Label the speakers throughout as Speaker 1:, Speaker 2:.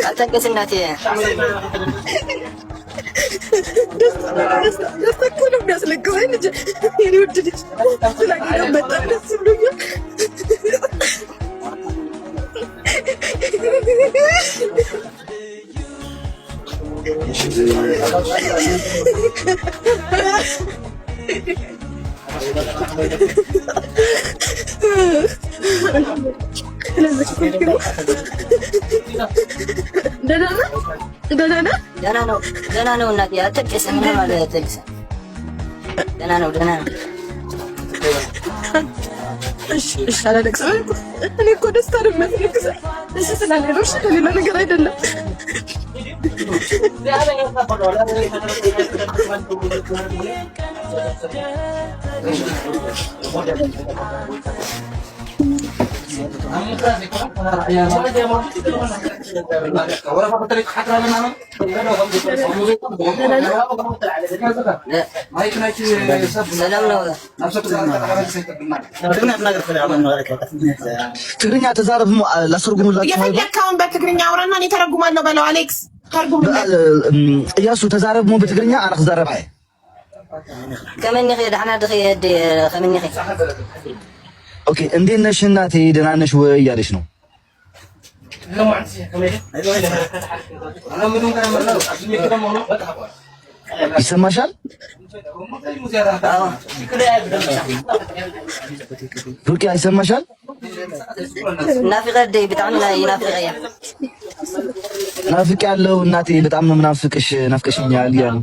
Speaker 1: አልጠቀስ እናቴ
Speaker 2: ደስታ እኮ ነው የሚያስለቅሰኝ ልጅ የኔ ውድ ልጅ ስላገኘሁ በጣም ደስ ብሎኛል።
Speaker 1: ደህና ነው እናቴ አልጠቀስም ምንም አልጠቀስም። ደህና ነው
Speaker 2: እሺ አላለቅስም። እኔ እኮ ደስታ ነው የሚያስለቅሰኝ። ደስ ስላለኝ ነው፣ ሌላ ነገር አይደለም።
Speaker 3: ትግርኛ ተዛረብ ላስርጉምላችሁ።
Speaker 4: የፈለከውን በትግርኛ አውራና እኔ ተረጉማለሁ በለው። አሌክስ
Speaker 3: እያሱ ተዛረብ ሞ በትግርኛ አና ክዛረብ አይ
Speaker 1: ከመን ይኸ ዳሕና ድኸ የድ ከመን ይኸ
Speaker 3: ኦኬ እንዴት ነሽ እናቴ ደህና ነሽ ወይ እያለች ነው። ይሰማሻል? ሩቅያ ይሰማሻል?
Speaker 1: ናፍቀህ በጣም ናፍቀህ
Speaker 3: ናፍቅ ያለው እናቴ በጣም ነው ምናፍቅሽ፣ ናፍቀሽኛል እያሉ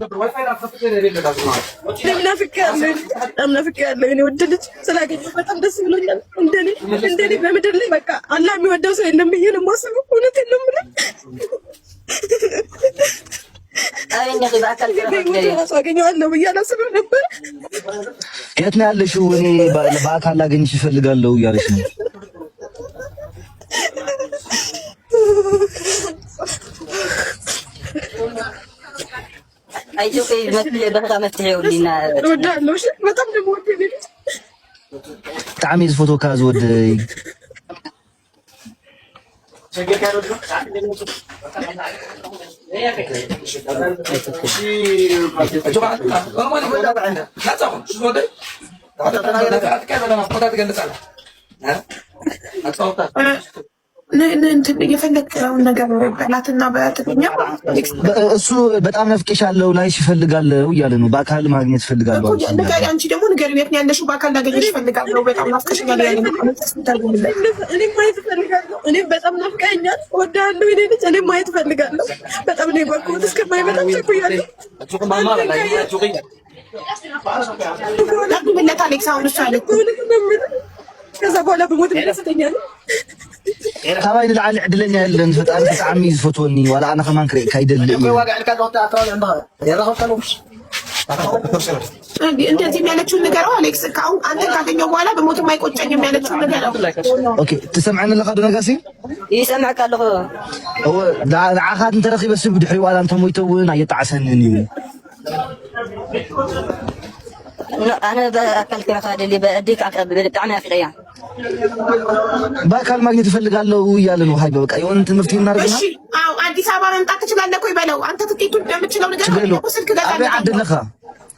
Speaker 2: ናፍቅ ያለው እኔ ውድ ልጅ ስላገኘሁ በጣም ደስ ብሎኛል። እንደኔ በምድር ላይ በቃ አላህ የሚወደው ሰው የለም ብዬ ነው የማስበው። እውነቴን ነው የምልህ። እራሱ አገኘዋለሁ ብዬ አላስብም ነበር።
Speaker 3: የት ነው ያለሽው? እኔ በአካል ላገኝሽ እፈልጋለሁ እያለች ነው።
Speaker 1: አይዞህ በቃ መፍትሄው ሊና
Speaker 2: እወድሃለሁ። እሺ በጣም ደግሞ ወደኝ
Speaker 3: ጣዕሜ ፎቶ ካዝ ወደይ
Speaker 4: የፈለግከውን ነገር በላትና በትግርኛ
Speaker 3: እሱ በጣም ናፍቄሻለሁ ላይሽ እፈልጋለሁ እያለ ነው። በአካል ማግኘት እፈልጋለሁ።
Speaker 4: አንቺ ደግሞ ንገሪው የት ነው ያለሽው? በአካል ላገኘሽ እፈልጋለሁ። በጣም ናፍቀሽኛል ያለ ነው።
Speaker 2: እኔም ማየት እፈልጋለሁ። እኔም በጣም ናፍቀኸኛል። እወድሃለሁ የኔ ልጅ። እኔም ማየት እፈልጋለሁ። በጣም ነው የጓጓሁት። እስከማይ በጣም ቸኩያለሁ።
Speaker 4: ላግብለት አሌክስ። አሁን እሱ አለ
Speaker 2: ከዛ በኋላ በሞት ደስተኛ ነኝ።
Speaker 3: ካባይ ንልዓሊ ዕድለኛ የለን ፈጣሪ ብጣዕሚ ዝፈትወኒ ዋላ ኣነ ከማን ክሪእካ ይደሊ እዩ።
Speaker 4: እንደዚህ የሚያለችውን ንገረው አሌክስ። ከአሁን አንተ ካገኘው በኋላ በሞት የማይቆጨኝ የሚያለችውን ንገረው።
Speaker 3: ኦኬ ትሰምዐኒ ኣለካ ዶ ነጋሲ?
Speaker 1: ይሰማዕካ ኣለኹ።
Speaker 3: ንዓኻት እንተረኺበ ሰብ ድሕሪ ዋላ እንተሞይተ እውን ኣየጣዓሰንን እዩ።
Speaker 1: أنا بأكل كذا خالي بديك بتاعنا في غيان.
Speaker 3: بأكل ما قلت فلق الله ويا لنا وهاي بقى أيوة أنت مفتين نار
Speaker 4: جنا. أو عندي سبعة من تحت شغلنا كوي بلو أنت تكيد تقول مش لو نقدر نوصل كذا.
Speaker 3: أبي عدل لها.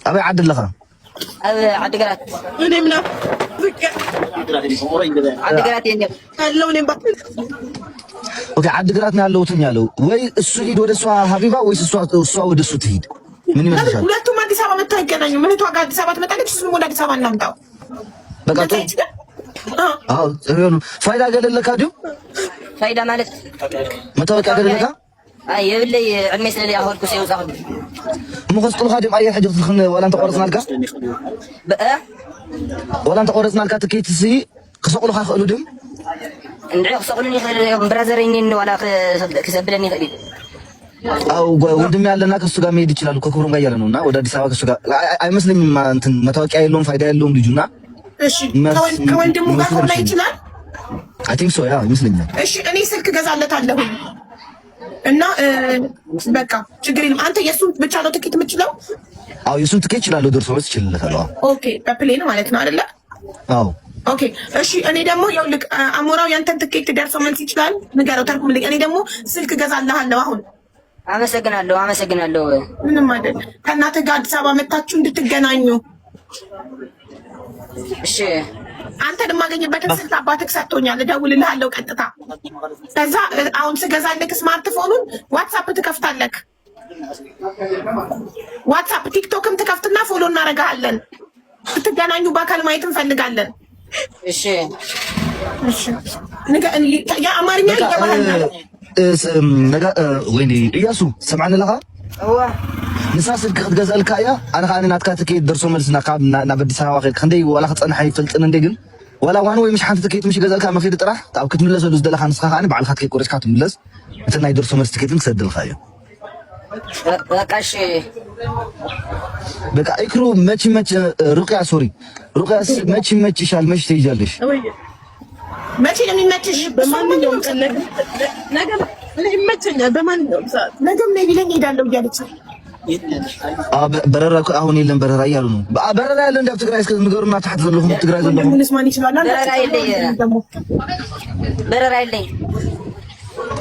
Speaker 3: أبي عدل لها.
Speaker 1: أبي عدل قرات.
Speaker 2: أنا منا.
Speaker 1: عدل قرات ينجح.
Speaker 2: اللون يبطل.
Speaker 3: أوكي عدل قراتنا اللو تنيالو. وي السعيد وده سوا حبيبة ويس سوا وده سوتهيد. ምን ይመስላል?
Speaker 4: ሁለቱም አዲስ አበባ መጥተው አይገናኙም። ምን ተዋጋ አዲስ አበባ ትመጣለች፣ እሱም ወደ አዲስ አበባ እናምጣው።
Speaker 3: በቃ አዎ ጥሩን ፋይዳ ገለለካ ዲው
Speaker 1: ፋይዳ ማለት
Speaker 3: መታወቂያ ገለለካ
Speaker 1: አይ የብለይ ዕድሜ ስለለይ አሁርኩ ሲው ዛኸ
Speaker 3: ሙኸስጥሉ ኻዲም አይ ሕጅ ትኽን ወላ እንተ ቆርጽናልካ
Speaker 1: በአ
Speaker 3: ወላ እንተ ቆርጽናልካ ትኬትሲ ክሰቅሉካ ይኽእሉ ድም
Speaker 1: እንድዕ ክሰቅሉኒ ይኽእል ብራዘረይኒ ወላ ክሰብለኒ ይኽእል
Speaker 3: አው ወንድም ያለና ከሱ ጋር መሄድ ይችላል። ከክብሩም ጋር ያለ ነውና ወደ አዲስ አበባ ከሱ ጋር አይመስልኝም። እንትን መታወቂያ የለውም ፋይዳ የለውም ልጁና።
Speaker 4: እሺ ከወንድሙ ጋር ሆነ ይችላል።
Speaker 3: አይ ቲንክ ሶ ያ ይመስለኛል።
Speaker 4: እሺ እኔ ስልክ ገዛለታለሁ እና በቃ ችግር የለም። አንተ የሱን ብቻ ነው ትኬት የምትችለው?
Speaker 3: አው የሱን ትኬት ይችላል። ደርሶ መልስ ይችላል።
Speaker 4: ኦኬ በፕሌን ማለት ነው አይደለ?
Speaker 3: አው
Speaker 4: ኦኬ እሺ። እኔ ደግሞ ይኸውልህ አሞራው ያንተን ትኬት ደርሶ መልስ ይችላል ንገረው፣ ተርጉምልኝ። እኔ ደግሞ ስልክ እገዛልሃለሁ አሁን።
Speaker 1: አመሰግናለሁ።
Speaker 4: ምንም አይደል። ከእናትህ ጋር አዲስ አበባ መታችሁ እንድትገናኙ።
Speaker 1: እሺ
Speaker 4: አንተን የማገኝበትን ስልክ አባትህ ሰጥቶኛል፣ እደውልልሃለሁ ቀጥታ። ከዛ አሁን ስገዛልህ ስማርትፎኑን ዋትሳፕ ትከፍታለህ። ዋትሳፕ ቲክቶክም ትከፍትና ፎሎ እናደርግሃለን። ስትገናኙ በአካል ማየት እንፈልጋለን።
Speaker 1: እሺ
Speaker 4: የአማርኛ ይገባሃል።
Speaker 3: ወይኔ እያሱ ሰምዓኒ ለኻ ንሳ ስልክ ክትገዝአልካ እያ ኣነ ከዓ ናትካ ትኬት ደርሶ መልስና ካብ ናብ ኣዲስ ኣበባ ከይድካ ክንደይ ዋላ ክፀንሐ ይፈልጥን እንደ ግን ዋላ ዋን ወይ ምሽ ሓንቲ ትኬት ምሽ ገዛልካ መኺድ ጥራሕ ኣብ ክትምለሰሉ ዝደለካ ንስኻ ከዓ ባዕልካ ትኬት ቆሪፅካ ትምለስ እቲ ናይ ደርሶ መልስ ትኬትን ክሰድልካ እዩ በቃ ኢክሩ መች ሩቅያ ሶሪ ሩቅያ መች ይሻል መች ትሄጃለሽ
Speaker 4: መቼ ነው የሚመችሽ?
Speaker 2: በማንኛውም ቀን ነገ ይመቸኛል። በማንኛውም ሰዓት
Speaker 4: ነገም ነይ ቢለኝ እሄዳለሁ እያለች
Speaker 3: በረራ አሁን የለም በረራ እያሉ ነው። በረራ ያለ እንደ ትግራይ እስከ ንገሩና ታሕት ዘለኹም ትግራይ ዘለኹም
Speaker 4: ምንስማን ይችላል።
Speaker 1: በረራ የለኝ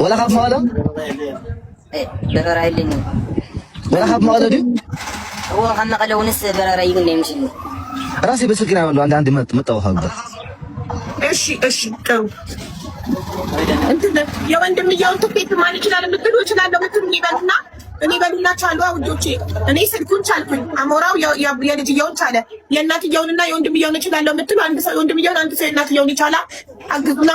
Speaker 3: ወላ ካብ መቀለ
Speaker 1: በረራ የለኝ
Speaker 3: ወላ ካብ መቀለ ድዩ
Speaker 1: هو ካብ መቀለ ውንስ በረራ ይግን ነው የሚችል
Speaker 3: ራሴ በስልክ ነው ያለው አንድ መጣው ሀብታ
Speaker 4: እሺ ጥሩ እንትን የወንድምየውን ትኬት ማን ይችላል የምትሉ እችላለሁ የምትሉ ይበልና እኔ በሉና ቻሉ አውጆቼ እኔ ስልኩን ቻልኩኝ። አሞራው የልጅየውን ቻለ። የእናትየውንና የወንድምየውን እችላለሁ የምትሉ አንድ ሰው የወንድምየውን አንድ ሰው የእናትየውን ይቻላል። አግዙና